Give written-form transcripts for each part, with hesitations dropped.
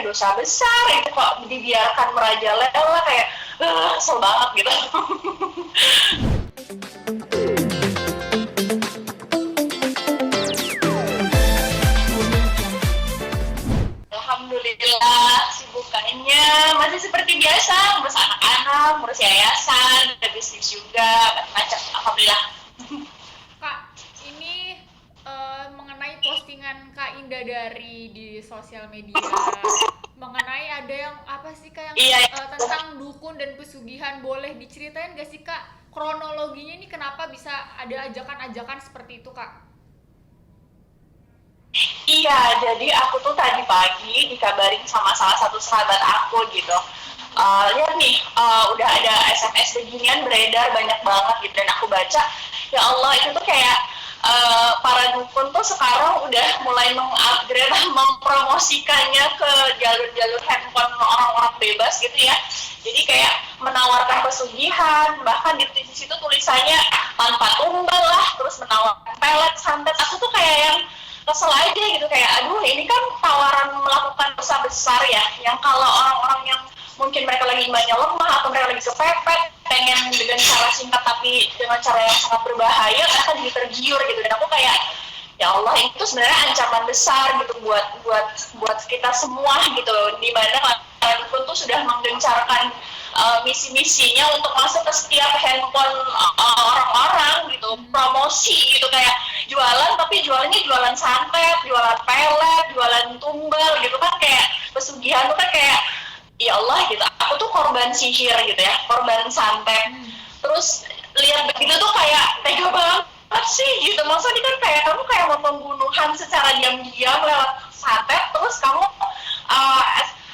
dosa besar itu kok dibiarkan merajalela, kayak kesel banget gitu. Alhamdulillah sibukannya masih seperti biasa, ngurus anak-anak, ngurus yayasan, ada bisnis juga, macam-macam. Alhamdulillah. Kak, ini mengenai postingan Kak Indah dari di sosial media, mengenai ada yang apa sih Kak yang Iya. tentang dukun dan pesugihan, boleh diceritain gak sih Kak kronologinya ini kenapa bisa ada ajakan-ajakan seperti itu Kak? Iya, jadi aku tuh tadi pagi dikabarin sama salah satu sahabat aku gitu. Lihat nih, udah ada SMS beginian beredar banyak banget gitu, dan aku baca, ya Allah itu tuh kayak para dukun tuh sekarang udah mulai mengupgrade, mempromosikannya ke jalur-jalur handphone orang-orang bebas gitu ya. Jadi kayak menawarkan pesugihan, bahkan di situ tulisannya tanpa tumbal lah, terus menawarkan pelet, santet. Aku tuh kayak yang kesel aja gitu, kayak aduh ini kan tawaran melakukan dosa besar ya, yang kalau orang-orang yang mungkin mereka lagi imannya lemah atau mereka lagi kepepet pengen dengan cara singkat tapi dengan cara yang sangat berbahaya, mereka jadi tergiur gitu. Dan aku kayak ya Allah, itu sebenarnya ancaman besar gitu buat kita semua gitu, dimana pun tuh sudah menggencarkan misi-misinya untuk masuk ke setiap handphone orang-orang gitu, promosi gitu, kayak jualan, tapi jualannya jualan santet, jualan pelet, jualan tumbal gitu kan, kayak pesugihan tuh kan kayak ya Allah gitu, aku tuh korban sihir gitu ya, korban santet. Terus lihat begitu tuh kayak tega banget sih gitu, maksudnya kan kayak kamu kayak mau pembunuhan secara diam-diam lewat santet, terus kamu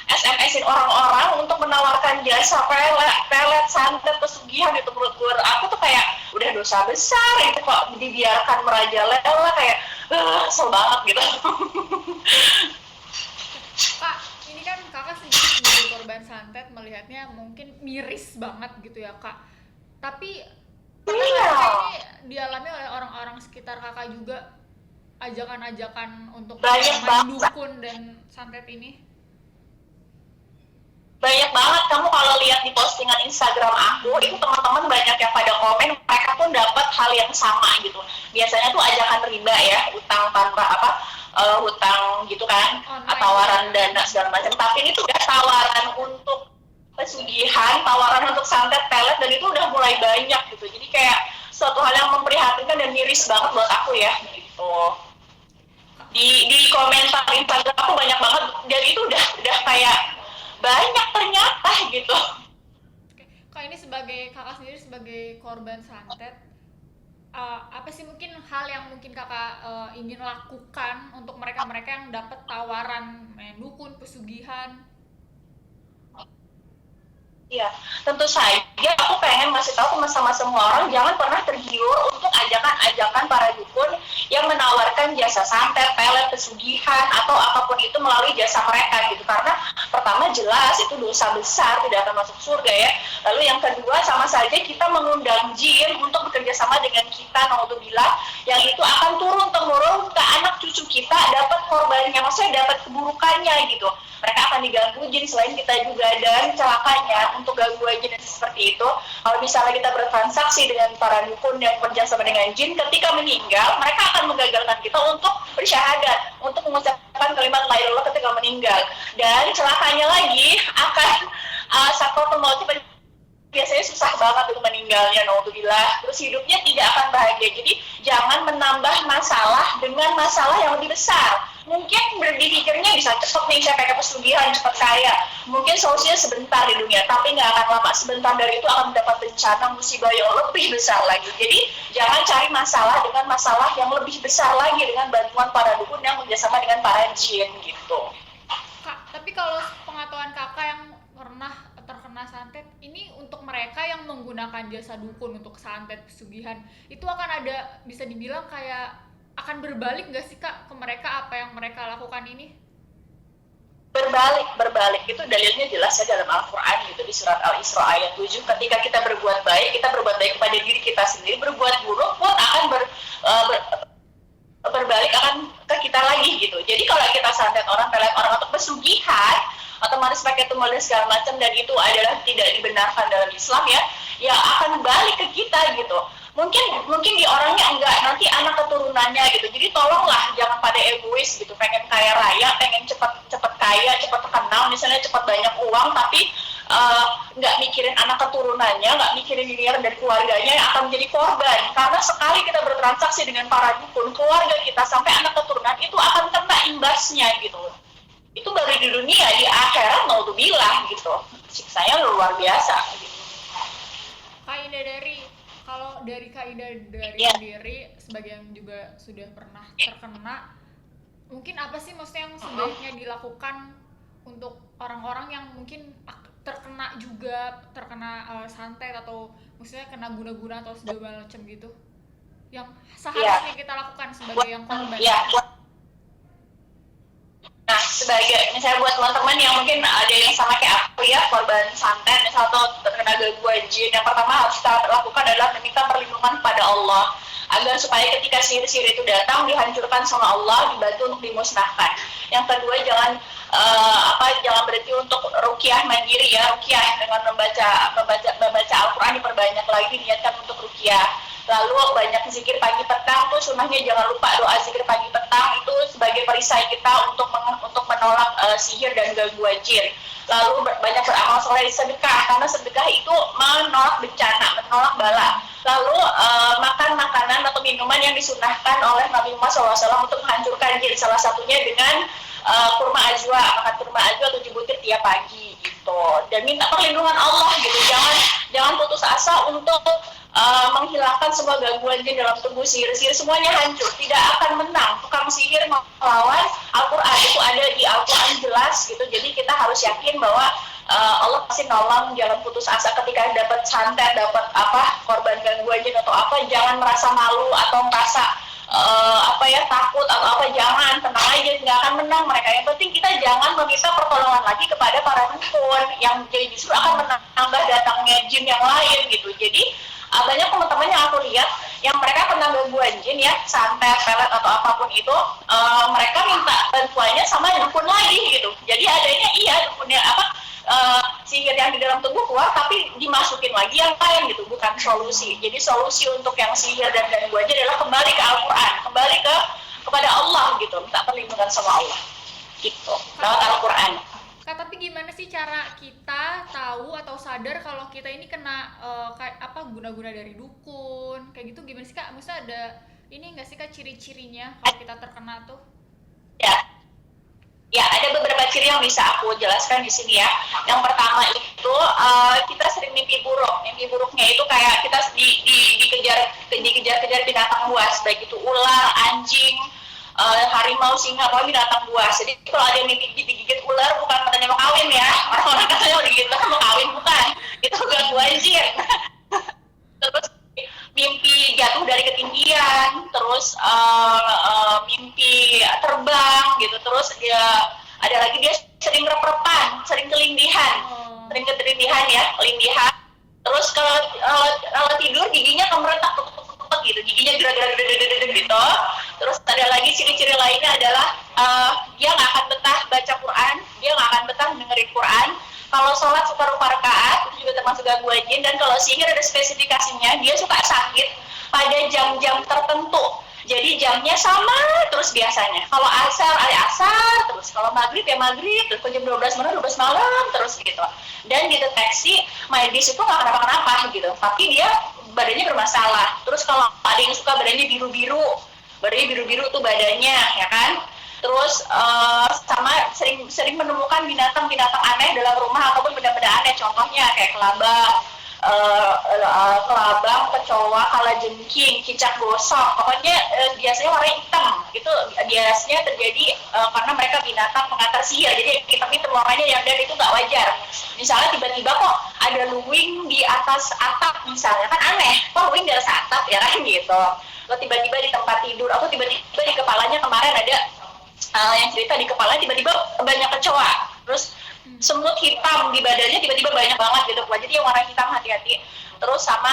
SMS-in orang-orang untuk menawarkan jasa pelet, santet, pesugihan gitu. Menurut aku tuh kayak udah dosa besar itu kok dibiarkan merajalela, kayak kesel banget gitu. Kak, ini kan kakak sendiri sebagai korban santet melihatnya mungkin miris banget gitu ya Kak. Tapi pernah nggak sih Kak ini dialami oleh orang-orang sekitar kakak juga, ajakan-ajakan untuk main dukun dan santet ini? Banyak banget, kamu kalau lihat di postingan Instagram aku itu teman-teman banyak yang pada komen mereka pun dapat hal yang sama gitu. Biasanya tuh ajakan riba ya, utang tanpa hutang gitu kan, tawaran dana segala macam. Tapi ini tuh udah tawaran untuk pesugihan, tawaran untuk santet, pelet, dan itu udah mulai banyak gitu. Jadi kayak suatu hal yang memprihatinkan dan miris banget buat aku ya gitu. Di komentar Instagram aku banyak banget, dan itu udah kayak banyak ternyata gitu. Kak, ini sebagai kakak sendiri sebagai korban santet, apa sih mungkin hal yang mungkin kakak ingin lakukan untuk mereka-mereka yang dapat tawaran main dukun, pesugihan? Iya, tentu saja aku pengen ngasih tahu sama semua orang, jangan pernah tergiur untuk ajakan-ajakan para dukun yang menawarkan jasa santet, pelet, pesugihan, atau apapun itu melalui jasa mereka gitu. Karena pertama jelas itu dosa besar, tidak akan masuk surga ya. Lalu yang kedua, sama saja kita mengundang jin untuk bekerja sama dengan kita, naudzubillah, yang itu akan turun-temurun ke anak cucu kita, dapat korbannya, maksudnya dapat keburukannya gitu. Mereka akan diganggu jin selain kita juga, dan celakanya untuk gangguan jin seperti itu, kalau misalnya kita bertransaksi dengan para dukun yang bekerja sama dengan jin, ketika meninggal mereka akan menggagalkan kita untuk bersyahadat, untuk mengucapkan kalimat la ilaha illallah ketika meninggal. Dan celakanya lagi akan sakratul maut biasanya susah banget untuk meninggalnya, naudzubillah. Terus hidupnya tidak akan bahagia. Jadi jangan menambah masalah dengan masalah yang lebih besar. Mungkin berpikirnya bisa cepet nih, saya pakai pesugihan cepet kaya, mungkin solusinya sebentar di dunia, tapi nggak akan lama. Sebentar dari itu akan mendapat bencana, musibah yang lebih besar lagi. Jadi jangan cari masalah dengan masalah yang lebih besar lagi dengan bantuan para dukun yang bekerjasama dengan para jin gitu. Kak, tapi kalau pengetahuan kakak yang pernah terkena santet, ini untuk mereka yang menggunakan jasa dukun untuk santet, pesugihan, itu akan ada, bisa dibilang kayak akan berbalik nggak sih Kak ke mereka apa yang mereka lakukan ini? Berbalik itu dalilnya jelas ya dalam Al-Quran gitu, di surat Al-Isra ayat 7, ketika kita berbuat baik kepada diri kita sendiri, berbuat buruk pun akan berbalik akan ke kita lagi gitu. Jadi kalau kita santet orang, pelet orang, atau pesugihan, otomatis pakai tumbal dan segala macam, dan itu adalah tidak dibenarkan dalam Islam ya, ya akan balik ke kita gitu. Mungkin di orangnya enggak, nanti anak keturunannya gitu. Jadi tolonglah jangan pada egois gitu, pengen kaya raya, pengen cepet kaya, cepet terkenal, misalnya cepet banyak uang, tapi nggak mikirin anak keturunannya, nggak mikirin dirinya dan keluarganya yang akan menjadi korban. Karena sekali kita bertransaksi dengan para dukun, keluarga kita sampai anak keturunan itu akan kena imbasnya gitu. Itu baru di dunia, di akhirat naudzubillah gitu, siksanya luar biasa gitu. Kaidah dari, kalau dari kaidah dari sendiri sebagai yang juga sudah pernah terkena, mungkin apa sih maksudnya yang sebaiknya dilakukan untuk orang-orang yang mungkin terkena juga, terkena santet atau maksudnya kena guna-guna atau segala macam gitu, yang seharusnya kita lakukan sebagai yang korban? Nah, sebagai misalnya buat teman-teman yang mungkin ada yang sama kayak aku ya, korban santet misal atau terkena gangguan jin, yang pertama harus kita lakukan adalah meminta perlindungan pada Allah agar supaya ketika sihir-sihir itu datang dihancurkan sama Allah, dibantu untuk dimusnahkan. Yang kedua, jangan berhenti untuk ruqyah mandiri ya, ruqyah dengan membaca Al-Qur'an diperbanyak lagi, niatkan untuk ruqyah. Lalu banyak zikir pagi petang tuh sunnahnya, jangan lupa doa zikir pagi petang itu sebagai perisai kita untuk menolak sihir dan gangguan jin. Lalu banyak beramal soleh, sedekah, karena sedekah itu menolak bencana, menolak bala. Lalu makan makanan atau minuman yang disunnahkan oleh Nabi Muhammad SAW untuk menghancurkan jin, salah satunya dengan kurma ajwa, makan kurma ajwa 7 butir tiap pagi gitu. Dan minta perlindungan Allah gitu, jangan putus asa untuk menghilangkan semua gangguan jin dalam tubuh. Sihir-sihir semuanya hancur, tidak akan menang. Tukang sihir melawan Al-Quran, itu ada di Al-Quran jelas gitu. Jadi kita harus yakin bahwa Allah pasti nolong. Jangan putus asa ketika dapat santet, dapat korban gangguan jin atau apa. Jangan merasa malu atau merasa takut atau jangan, tenang aja, nggak akan menang mereka. Yang penting kita jangan meminta pertolongan lagi kepada para dukun yang jadi justru akan menambah datangnya jin yang lain gitu. Jadi banyak teman-teman yang aku lihat yang mereka kena gangguan jin ya, santet, pelet atau apapun itu, mereka minta bantuannya sama dukun lagi gitu. Jadi adanya dukunnya sihir yang di dalam tubuh keluar, tapi dimasukin lagi yang lain gitu, bukan solusi. Jadi solusi untuk yang sihir dan gangguan jin adalah kembali ke Al-Quran, kembali kepada Allah gitu, minta perlindungan sama Allah gitu lewat Al-Quran. Kak, tapi gimana sih cara kita tahu atau sadar kalau kita ini kena guna-guna dari dukun kayak gitu? Gimana sih Kak? Maksudnya ada ini nggak sih Kak ciri-cirinya kalau kita terkena tuh? Ya ada beberapa ciri yang bisa aku jelaskan di sini ya. Yang pertama itu kita sering mimpi buruk. Mimpi buruknya itu kayak kita dikejar binatang buas, baik itu ular, anjing, harimau, singa, atau binatang buas. Jadi kalau ada yang mimpi digigit ular, bukan katanya mau kawin ya, orang-orang katanya mau digigit mau kawin, bukan, itu gangguan jin. Terus mimpi jatuh dari ketinggian, terus mimpi terbang gitu, terus dia ada lagi dia sering rep-repan, sering kelindihan ya, kelindihan. Terus kalau tidur giginya kemeretak gitu, giginya gerak-gerak gitu. Terus ada lagi ciri-ciri lainnya adalah dia nggak akan betah baca Quran, dia nggak akan betah dengerin Quran. Kalau sholat suka lupa rakaat, itu juga termasuk gangguan jin. Dan kalau sihir ada spesifikasinya, dia suka sakit pada jam-jam tertentu. Jadi jamnya sama terus biasanya. Kalau asar ada asar terus, kalau maghrib ya maghrib, terus jam 12 malam terus gitu. Dan dideteksi medis itu nggak kenapa-kenapa gitu, tapi dia badannya bermasalah. Terus kalau ada yang suka badannya biru-biru tuh badannya, ya kan? Terus sama sering menemukan binatang-binatang aneh dalam rumah ataupun benda-benda aneh, contohnya kayak kelabang, kecoa, kalajengking, cicak gosong. Pokoknya biasanya warna hitam. Itu biasanya terjadi karena mereka binatang pengantar sihir. Jadi hitam-hitam warnanya yang dan itu nggak wajar. Misalnya tiba-tiba kok ada luwing di atas atap misalnya, kan aneh. Kok luwing di atas atap ya kan gitu. Atau tiba-tiba di tempat tidur, atau tiba-tiba di kepalanya kemarin ada yang cerita di kepala tiba-tiba banyak kecoa, terus semut hitam di badannya tiba-tiba banyak banget gitu. Jadi yang warna hitam hati-hati. Terus sama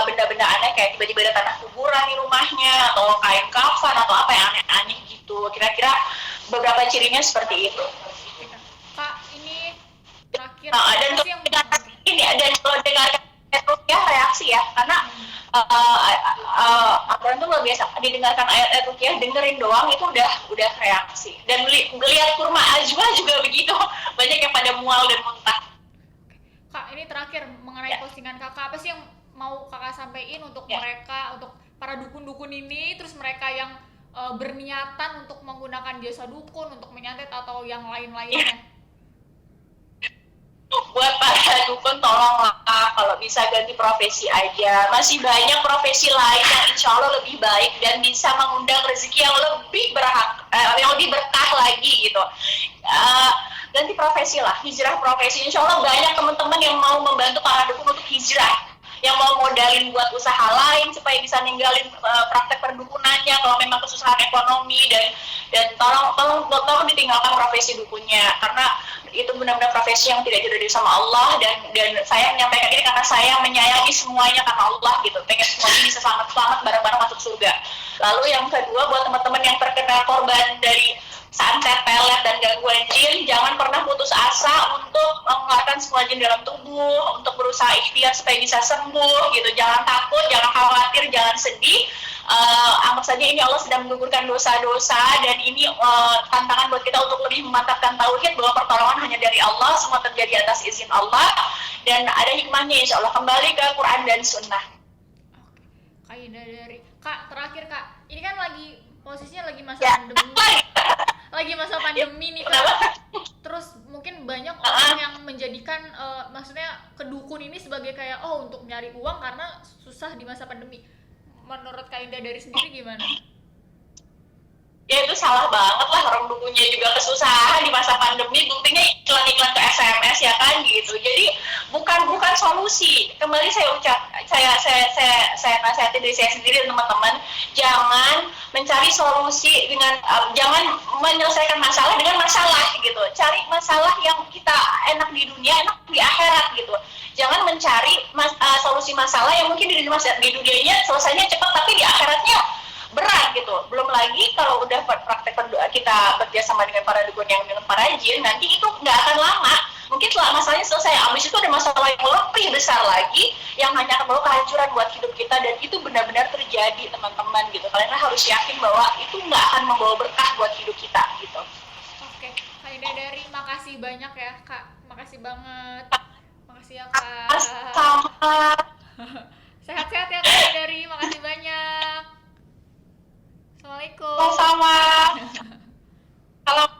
benda-benda aneh kayak tiba-tiba ada tanah kuburan di rumahnya, atau kain kafan atau apa yang aneh-aneh gitu. Kira-kira beberapa cirinya seperti itu. Kak, terakhir Dan apa sih yang ini dan kalau dengarkan rukyah reaksi ya, karena Al-Quran tuh luar biasa. Didengarkan ayat-ayat rukyah, dengerin doang itu udah reaksi. Dan lihat kurma ajwa juga begitu, banyak yang pada mual dan muntah. Kak, ini terakhir mengenai postingan kakak, apa sih yang mau kakak sampaikan untuk mereka, untuk para dukun-dukun ini, terus mereka yang berniatan untuk menggunakan jasa dukun untuk menyantet atau yang lain-lainnya? Buat para dukun tolonglah kalau bisa ganti profesi aja. Masih banyak profesi lain yang insya Allah lebih baik dan bisa mengundang rezeki yang lebih yang lebih berkah lagi gitu. Ganti profesi lah, hijrah profesi. Insya Allah banyak teman-teman yang mau membantu para dukun untuk hijrah, yang mau modalin buat usaha lain supaya bisa ninggalin praktek perdukunannya kalau memang kesusahan ekonomi, dan tolong ditinggalkan profesi dukunnya, karena itu benar-benar profesi yang tidak diridhoi sama Allah, dan saya menyampaikan ini karena saya menyayangi semuanya karena Allah gitu, pengen semuanya bisa selamat bareng-bareng masuk surga. Lalu yang kedua, buat teman-teman yang terkena korban dari santet, pelet, dan gangguan jin, jangan pernah putus asa untuk mengeluarkan semua jin dalam tubuh, untuk berusaha ikhtiar supaya bisa sembuh gitu. Jangan takut, jangan khawatir, jangan sedih. Anggap saja ini Allah sedang menggugurkan dosa-dosa, dan ini tantangan buat kita untuk lebih memantapkan tauhid bahwa pertolongan hanya dari Allah, semua terjadi atas izin Allah, dan ada hikmahnya insya Allah. Kembali ke Quran dan Sunnah. Kak Ida dari Kak, terakhir Kak, ini kan lagi posisinya lagi masa pandemi, lagi masa pandemi nih Kak. Terus mungkin banyak orang yang menjadikan maksudnya kedukun ini sebagai kayak untuk nyari uang karena susah di masa pandemi. Menurut Kak Indah dari sendiri gimana? Ya itu salah banget lah, orang dukunnya juga kesusahan di masa pandemi, buktinya iklan-iklan ke SMS ya kan gitu. Jadi bukan solusi. Kembali saya nasihatin dari saya sendiri dan teman-teman, jangan mencari solusi dengan jangan menyelesaikan masalah dengan masalah gitu. Cari masalah yang kita enak di dunia, enak di akhirat gitu. Jangan mencari solusi masalah yang mungkin di dunianya selesainya cepat tapi di akhiratnya berat gitu. Belum lagi kalau udah praktek kita bekerja sama dengan para dukun yang dengan para jin, nanti itu nggak akan lama. Mungkin setelah masalahnya selesai, abis itu ada masalah yang lebih besar lagi yang hanya akan membawa kehancuran buat hidup kita, dan itu benar-benar terjadi teman-teman gitu. Kalian harus yakin bahwa itu nggak akan membawa berkah buat hidup kita gitu. Oke, Kak Ida dari makasih banyak ya Kak, makasih banget. Makasih ya Kak. Sama. Sehat-sehat ya Kak dari, makasih banyak. Assalamualaikum. Sama. Salam.